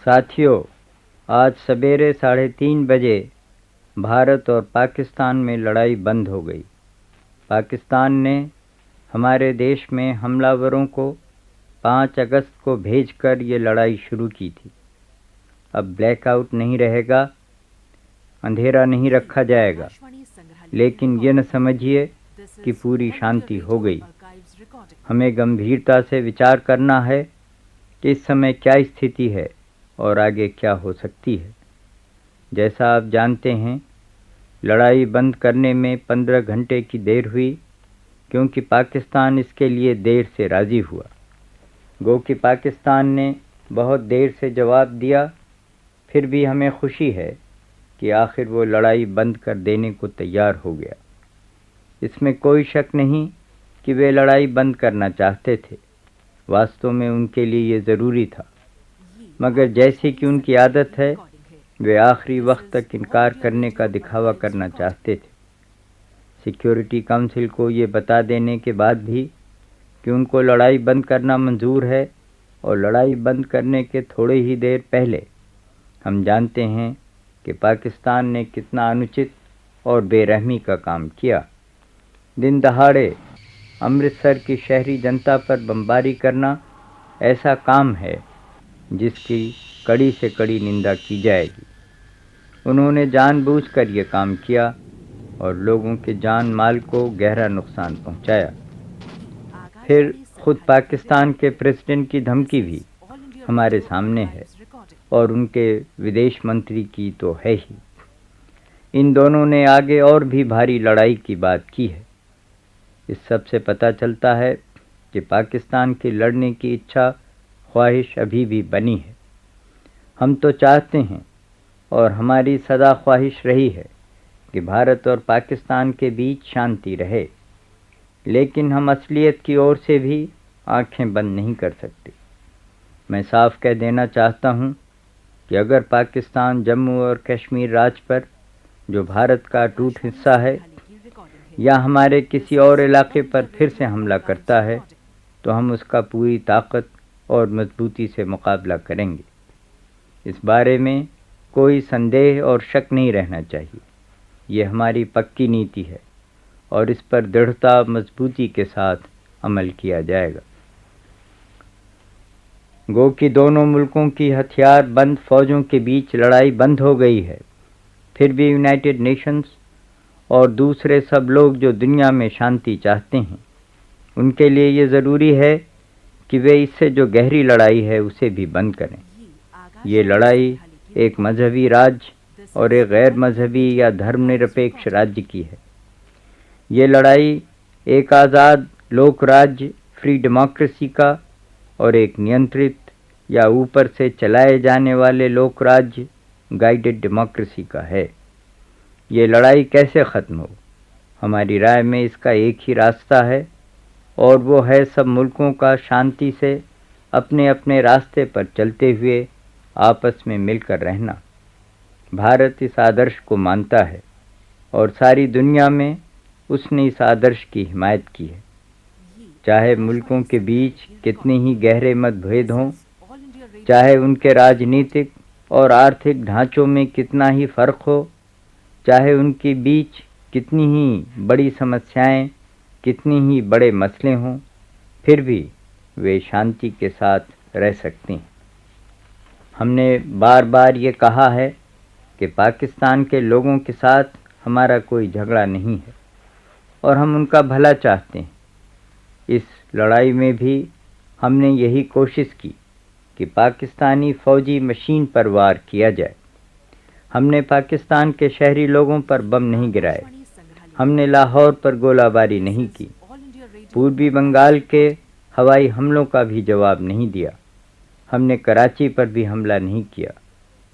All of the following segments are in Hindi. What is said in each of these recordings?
साथियों, आज सवेरे 3:30 बजे भारत और पाकिस्तान में लड़ाई बंद हो गई। पाकिस्तान ने हमारे देश में हमलावरों को 5 अगस्त को भेजकर ये लड़ाई शुरू की थी। अब ब्लैकआउट नहीं रहेगा, अंधेरा नहीं रखा जाएगा, लेकिन ये न समझिए कि पूरी शांति हो गई। हमें गंभीरता से विचार करना है कि इस समय क्या स्थिति है और आगे क्या हो सकती है। जैसा आप जानते हैं, लड़ाई बंद करने में 15 घंटे की देर हुई, क्योंकि पाकिस्तान इसके लिए देर से राज़ी हुआ। गो कि पाकिस्तान ने बहुत देर से जवाब दिया, फिर भी हमें खुशी है कि आखिर वो लड़ाई बंद कर देने को तैयार हो गया। इसमें कोई शक नहीं कि वे लड़ाई बंद करना चाहते थे। वास्तव में उनके लिए ये ज़रूरी था, मगर जैसी कि उनकी आदत है, वे आखिरी वक्त तक इनकार करने का दिखावा करना चाहते थे। सिक्योरिटी काउंसिल को ये बता देने के बाद भी कि उनको लड़ाई बंद करना मंजूर है, और लड़ाई बंद करने के थोड़े ही देर पहले हम जानते हैं कि पाकिस्तान ने कितना अनुचित और बेरहमी का काम किया। दिन दहाड़े अमृतसर की शहरी जनता पर बमबारी करना ऐसा काम है जिसकी कड़ी से कड़ी निंदा की जाएगी। उन्होंने जानबूझकर ये काम किया और लोगों के जान माल को गहरा नुकसान पहुंचाया। फिर खुद पाकिस्तान के प्रेसिडेंट की धमकी भी हमारे सामने है, और उनके विदेश मंत्री की तो है ही। इन दोनों ने आगे और भी भारी लड़ाई की बात की है। इस सब से पता चलता है कि पाकिस्तान की लड़ने की इच्छा ख्वाहिश अभी भी बनी है। हम तो चाहते हैं, और हमारी सदा ख्वाहिश रही है, कि भारत और पाकिस्तान के बीच शांति रहे, लेकिन हम असलियत की ओर से भी आंखें बंद नहीं कर सकते। मैं साफ कह देना चाहता हूं कि अगर पाकिस्तान जम्मू और कश्मीर राज्य पर, जो भारत का अटूट हिस्सा है, या हमारे किसी और इलाके पर फिर से हमला करता है, तो हम उसका पूरी ताकत और मजबूती से मुकाबला करेंगे। इस बारे में कोई संदेह और शक नहीं रहना चाहिए। ये हमारी पक्की नीति है, और इस पर दृढ़ता मजबूती के साथ अमल किया जाएगा। गो कि दोनों मुल्कों की हथियार बंद फौजों के बीच लड़ाई बंद हो गई है, फिर भी यूनाइटेड नेशंस और दूसरे सब लोग जो दुनिया में शांति चाहते हैं, उनके लिए ये ज़रूरी है कि वे इससे जो गहरी लड़ाई है उसे भी बंद करें। ये लड़ाई एक मजहबी राज्य और एक गैर मजहबी या धर्मनिरपेक्ष राज्य की है। ये लड़ाई एक आज़ाद लोक राज्य फ्री डेमोक्रेसी का और एक नियंत्रित या ऊपर से चलाए जाने वाले लोक राज्य गाइडेड डेमोक्रेसी का है। ये लड़ाई कैसे ख़त्म हो? हमारी राय में इसका एक ही रास्ता है, और वो है सब मुल्कों का शांति से अपने अपने रास्ते पर चलते हुए आपस में मिलकर रहना। भारत इस आदर्श को मानता है, और सारी दुनिया में उसने इस आदर्श की हिमायत की है। चाहे मुल्कों के बीच कितने ही गहरे मतभेद हों, चाहे उनके राजनीतिक और आर्थिक ढांचों में कितना ही फ़र्क हो, चाहे उनके बीच कितनी ही बड़ी समस्याएं, कितनी ही बड़े मसले हों, फिर भी वे शांति के साथ रह सकते हैं। हमने बार बार ये कहा है कि पाकिस्तान के लोगों के साथ हमारा कोई झगड़ा नहीं है, और हम उनका भला चाहते हैं। इस लड़ाई में भी हमने यही कोशिश की कि पाकिस्तानी फ़ौजी मशीन पर वार किया जाए। हमने पाकिस्तान के शहरी लोगों पर बम नहीं गिराए, हमने लाहौर पर गोलाबारी नहीं की, पूर्वी बंगाल के हवाई हमलों का भी जवाब नहीं दिया, हमने कराची पर भी हमला नहीं किया।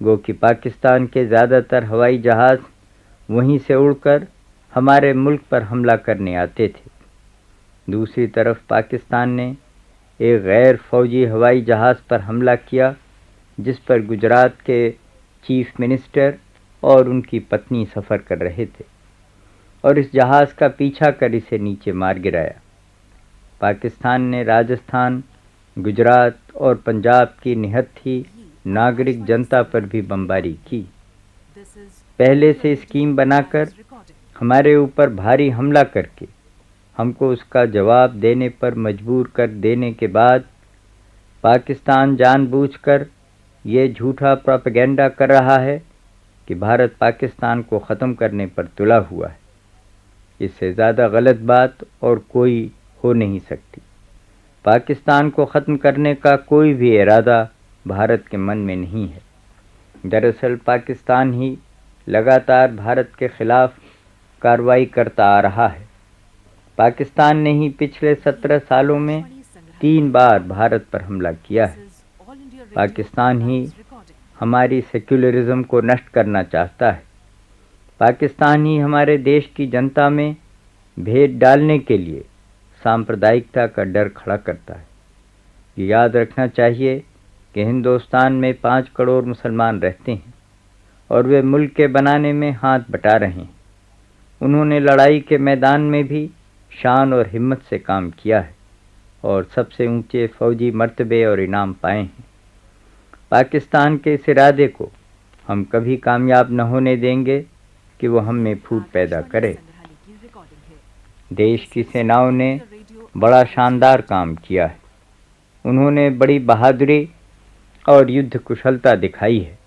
गो कि पाकिस्तान के ज़्यादातर हवाई जहाज़ वहीं से उड़कर हमारे मुल्क पर हमला करने आते थे। दूसरी तरफ पाकिस्तान ने एक गैर फौजी हवाई जहाज़ पर हमला किया, जिस पर गुजरात के चीफ मिनिस्टर और उनकी पत्नी सफ़र कर रहे थे, और इस जहाज़ का पीछा कर इसे नीचे मार गिराया। पाकिस्तान ने राजस्थान, गुजरात और पंजाब की निहत्थी नागरिक जनता पर भी बमबारी की। पहले से स्कीम बनाकर हमारे ऊपर भारी हमला करके हमको उसका जवाब देने पर मजबूर कर देने के बाद पाकिस्तान जानबूझकर ये झूठा प्रोपेगेंडा कर रहा है कि भारत पाकिस्तान को ख़त्म करने पर तुला हुआ है। इससे ज़्यादा गलत बात और कोई हो नहीं सकती। पाकिस्तान को ख़त्म करने का कोई भी इरादा भारत के मन में नहीं है। दरअसल पाकिस्तान ही लगातार भारत के खिलाफ कार्रवाई करता आ रहा है। पाकिस्तान ने ही पिछले 17 सालों में 3 बार भारत पर हमला किया है। पाकिस्तान ही हमारी सेक्युलरिज्म को नष्ट करना चाहता है। पाकिस्तान ही हमारे देश की जनता में भेद डालने के लिए सांप्रदायिकता का डर खड़ा करता है। ये याद रखना चाहिए कि हिंदुस्तान में 5 करोड़ मुसलमान रहते हैं और वे मुल्क के बनाने में हाथ बटा रहे हैं। उन्होंने लड़ाई के मैदान में भी शान और हिम्मत से काम किया है और सबसे ऊंचे फौजी मर्तबे और इनाम पाए हैं। पाकिस्तान के इस इरादे को हम कभी कामयाब न होने देंगे कि वो हम में फूट पैदा करे। देश की सेनाओं ने बड़ा शानदार काम किया है। उन्होंने बड़ी बहादुरी और युद्ध कुशलता दिखाई है।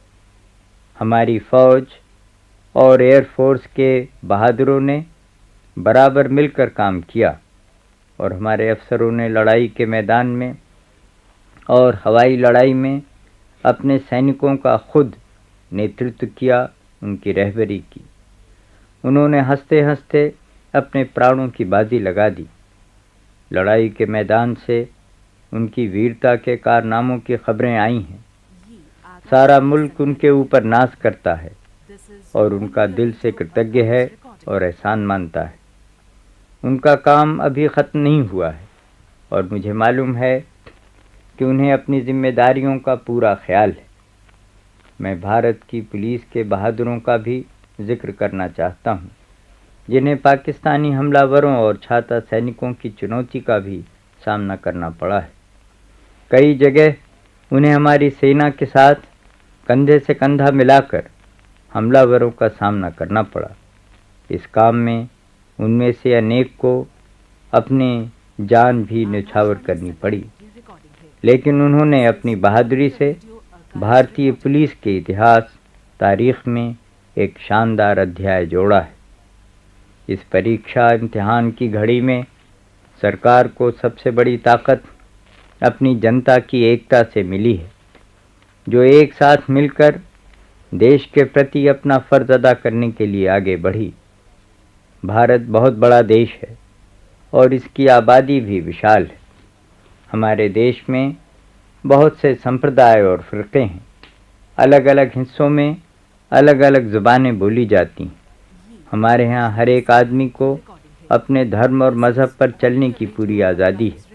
हमारी फ़ौज और एयरफोर्स के बहादुरों ने बराबर मिलकर काम किया और हमारे अफसरों ने लड़ाई के मैदान में और हवाई लड़ाई में अपने सैनिकों का खुद नेतृत्व किया, उनकी रहबरी की। उन्होंने हंसते हंसते अपने प्राणों की बाजी लगा दी। लड़ाई के मैदान से उनकी वीरता के कारनामों की खबरें आई हैं। सारा मुल्क उनके ऊपर नाज करता है और उनका दिल से कृतज्ञ है और एहसान मानता है। उनका काम अभी ख़त्म नहीं हुआ है और मुझे मालूम है कि उन्हें अपनी जिम्मेदारियों का पूरा ख्याल है। मैं भारत की पुलिस के बहादुरों का भी जिक्र करना चाहता हूँ, जिन्हें पाकिस्तानी हमलावरों और छाता सैनिकों की चुनौती का भी सामना करना पड़ा है। कई जगह उन्हें हमारी सेना के साथ कंधे से कंधा मिलाकर हमलावरों का सामना करना पड़ा। इस काम में उनमें से अनेक को अपनी जान भी न्यौछावर करनी पड़ी, लेकिन उन्होंने अपनी बहादुरी से भारतीय पुलिस के इतिहास तारीख में एक शानदार अध्याय जोड़ा है। इस परीक्षा इम्तिहान की घड़ी में सरकार को सबसे बड़ी ताकत अपनी जनता की एकता से मिली है, जो एक साथ मिलकर देश के प्रति अपना फ़र्ज अदा करने के लिए आगे बढ़ी। भारत बहुत बड़ा देश है और इसकी आबादी भी विशाल है। हमारे देश में बहुत से संप्रदाय और फ़िरक़े हैं। अलग अलग हिस्सों में अलग अलग ज़ुबानें बोली जाती हैं। हमारे यहाँ हर एक आदमी को अपने धर्म और मज़हब पर चलने की पूरी आज़ादी है,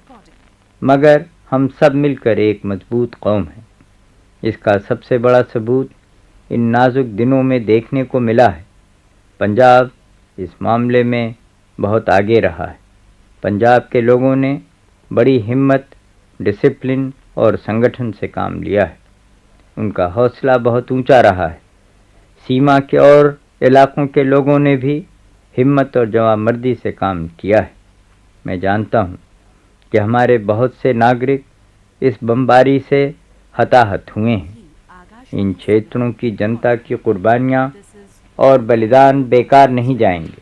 मगर हम सब मिलकर एक मजबूत कौम है। इसका सबसे बड़ा सबूत इन नाजुक दिनों में देखने को मिला है। पंजाब इस मामले में बहुत आगे रहा है। पंजाब के लोगों ने बड़ी हिम्मत, डिसिप्लिन और संगठन से काम लिया है। उनका हौसला बहुत ऊंचा रहा है। सीमा के और इलाकों के लोगों ने भी हिम्मत और जवाबमर्दी से काम किया है। मैं जानता हूँ कि हमारे बहुत से नागरिक इस बमबारी से हताहत हुए हैं। इन क्षेत्रों की जनता की कुर्बानियाँ और बलिदान बेकार नहीं जाएंगे।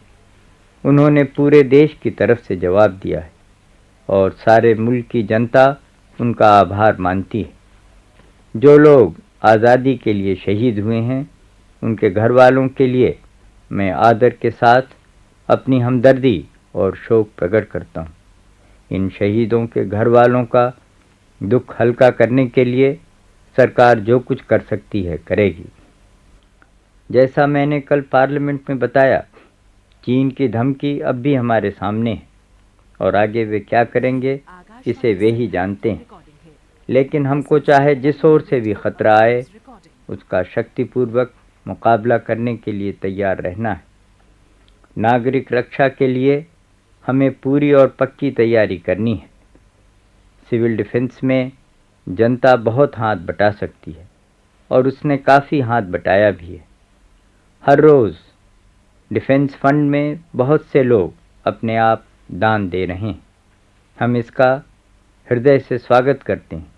उन्होंने पूरे देश की तरफ से जवाब दिया है और सारे मुल्क की जनता उनका आभार मानती है। जो लोग आज़ादी के लिए शहीद हुए हैं, उनके घर वालों के लिए मैं आदर के साथ अपनी हमदर्दी और शोक प्रकट करता हूँ। इन शहीदों के घर वालों का दुख हल्का करने के लिए सरकार जो कुछ कर सकती है करेगी। जैसा मैंने कल पार्लियामेंट में बताया, चीन की धमकी अब भी हमारे सामने है और आगे वे क्या करेंगे इसे वे ही जानते हैं। लेकिन हमको चाहे जिस ओर से भी खतरा आए, उसका शक्तिपूर्वक मुकाबला करने के लिए तैयार रहना है। नागरिक रक्षा के लिए हमें पूरी और पक्की तैयारी करनी है। सिविल डिफेंस में जनता बहुत हाथ बटा सकती है। और उसने काफ़ी हाथ बटाया भी है। हर रोज़ डिफेंस फंड में बहुत से लोग अपने आप दान दे रहे हैं। हम इसका हृदय से स्वागत करते हैं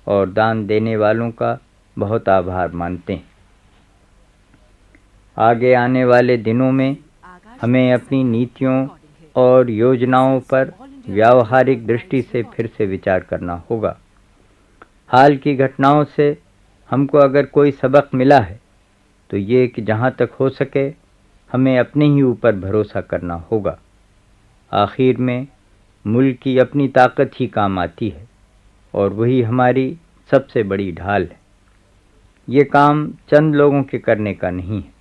और दान देने वालों का बहुत आभार मानते हैं। आगे आने वाले दिनों में हमें अपनी नीतियों और योजनाओं पर व्यावहारिक दृष्टि से फिर से विचार करना होगा। हाल की घटनाओं से हमको अगर कोई सबक मिला है तो ये कि जहाँ तक हो सके हमें अपने ही ऊपर भरोसा करना होगा। आखिर में मुल्क की अपनी ताकत ही काम आती है और वही हमारी सबसे बड़ी ढाल है। ये काम चंद लोगों के करने का नहीं है,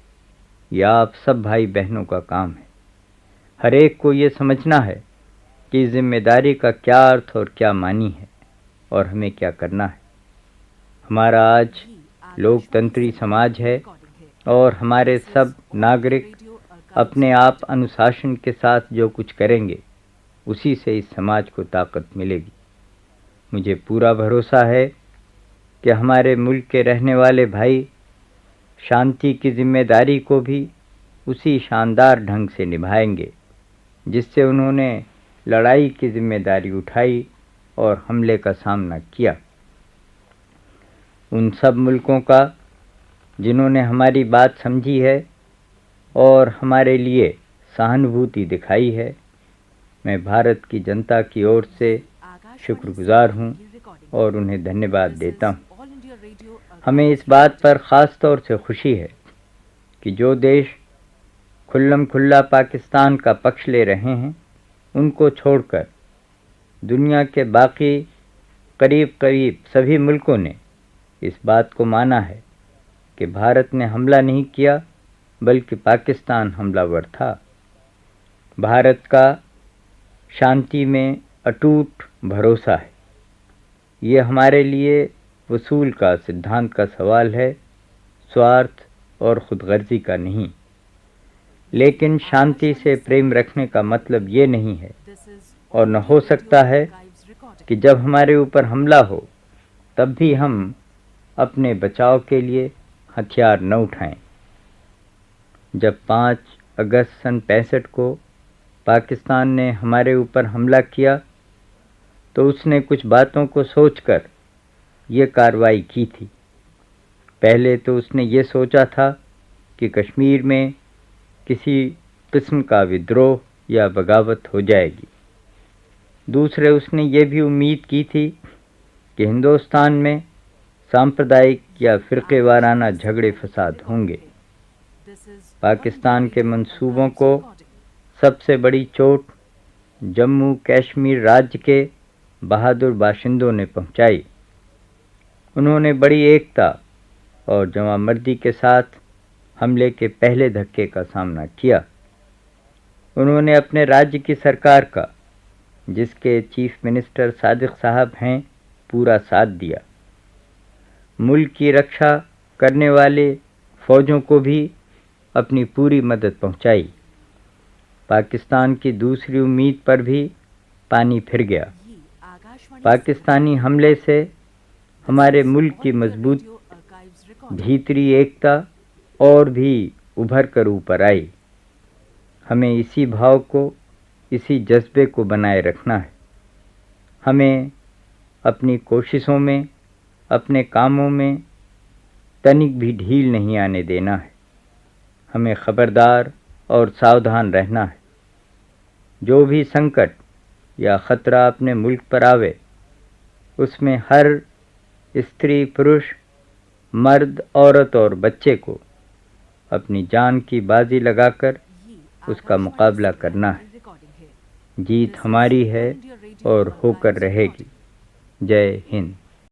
यह आप सब भाई बहनों का काम है। हर एक को ये समझना है कि जिम्मेदारी का क्या अर्थ और क्या मानी है और हमें क्या करना है। हमारा आज लोकतंत्री समाज है और हमारे सब नागरिक अपने आप अनुशासन के साथ जो कुछ करेंगे उसी से इस समाज को ताकत मिलेगी। मुझे पूरा भरोसा है कि हमारे मुल्क के रहने वाले भाई शांति की जिम्मेदारी को भी उसी शानदार ढंग से निभाएंगे जिससे उन्होंने लड़ाई की जिम्मेदारी उठाई और हमले का सामना किया। उन सब मुल्कों का जिन्होंने हमारी बात समझी है और हमारे लिए सहानुभूति दिखाई है, मैं भारत की जनता की ओर से शुक्रगुजार हूँ और उन्हें धन्यवाद देता हूँ। हमें इस बात पर ख़ास तौर से खुशी है कि जो देश खुल्लम खुल्ला पाकिस्तान का पक्ष ले रहे हैं उनको छोड़कर दुनिया के बाकी करीब करीब सभी मुल्कों ने इस बात को माना है कि भारत ने हमला नहीं किया बल्कि पाकिस्तान हमलावर था। भारत का शांति में अटूट भरोसा है। ये हमारे लिए वसूल का सिद्धांत का सवाल है, स्वार्थ और खुदगर्जी का नहीं। लेकिन शांति से प्रेम रखने का मतलब ये नहीं है और न हो सकता है कि जब हमारे ऊपर हमला हो तब भी हम अपने बचाव के लिए हथियार न उठाएं। जब 5 अगस्त सन 65 को पाकिस्तान ने हमारे ऊपर हमला किया तो उसने कुछ बातों को सोचकर ये कार्रवाई की थी। पहले तो उसने ये सोचा था कि कश्मीर में किसी किस्म का विद्रोह या बगावत हो जाएगी। दूसरे उसने ये भी उम्मीद की थी कि हिंदुस्तान में सांप्रदायिक या फ़िरक़े वाराना झगड़े फसाद होंगे। पाकिस्तान के मंसूबों को सबसे बड़ी चोट जम्मू कश्मीर राज्य के बहादुर बाशिंदों ने पहुंचाई। उन्होंने बड़ी एकता और जवामर्दी के साथ हमले के पहले धक्के का सामना किया। उन्होंने अपने राज्य की सरकार का, जिसके चीफ मिनिस्टर सादिक साहब हैं, पूरा साथ दिया। मुल्क की रक्षा करने वाले फ़ौजों को भी अपनी पूरी मदद पहुंचाई। पाकिस्तान की दूसरी उम्मीद पर भी पानी फिर गया। पाकिस्तानी हमले से हमारे मुल्क की मजबूत भीतरी एकता और भी उभर कर ऊपर आई। हमें इसी भाव को, इसी जज्बे को बनाए रखना है। हमें अपनी कोशिशों में, अपने कामों में तनिक भी ढील नहीं आने देना है। हमें खबरदार और सावधान रहना है। जो भी संकट या ख़तरा अपने मुल्क पर आवे, उसमें हर स्त्री, पुरुष, मर्द, औरत और बच्चे को अपनी जान की बाजी लगाकर उसका मुकाबला करना है। जीत हमारी है और होकर रहेगी। जय हिंद।